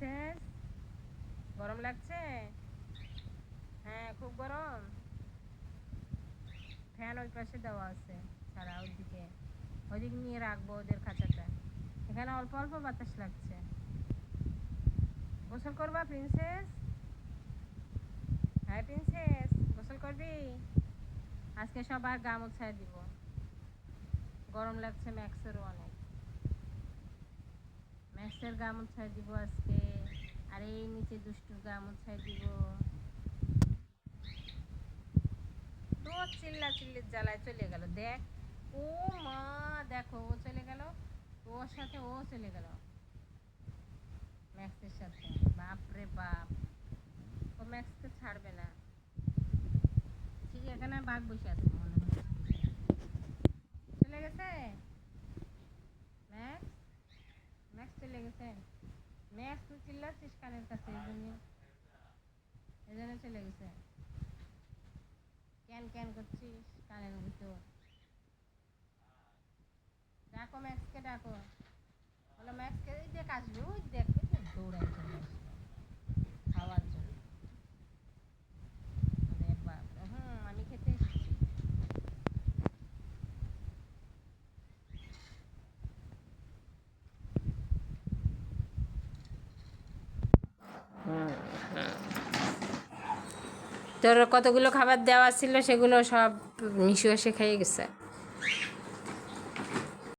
Princess, গরম লাগছে? হ্যাঁ, খুব গরম। ফ্যান ওই পাশে দেওয়া আছে, সারা ওইদিকে নিয়ে রাখবো ওদের খাঁচাটা। এখানে অল্প অল্প বাতাস লাগছে। গোসল করবা প্রিন্সেস? হ্যাঁ প্রিন্সেস, গোসল করবি? আজকে সবার গা মুছায় দিব। গরম লাগছে ম্যাক্সেরও অনেক। ম্যাক্সের গা মুছায় দিব আজকে। আর এই নিচে দুষ্টুর গা মুছায় দিব। তো চিল্লির জ্বালায় চলে গেল। দেখ, ও মা, দেখো ও চলে গেল, ওর সাথে ও চলে গেল ম্যাক্সের সাথে। বাপ রে বাপ, ও ম্যাক্সকে ছাড়বে না। চিড়িয়াখানায় বাঘ বসে আছে মনে হচ্ছে। চলে গেছে ম্যাক্স, ম্যাক্স চলে গেছে। ম্যাক্স, তুই চিল্লাচ্ছিস কানের কাছে, এই জন্য চলে গেছে। ক্যান ক্যান করছিস কানের ভিতর। ডাকো ম্যাক্সকে, ডাকো। বলো ম্যাক্সকে, ওই দেখ আসবে, ওই দেখ দৌড়াই চলে আসবে খাওয়ার জন্য। আমি খেতে এসেছি। তোর কতগুলো খাবার দেওয়া ছিল সেগুলো সব মিশু এসে খেয়ে গেছে।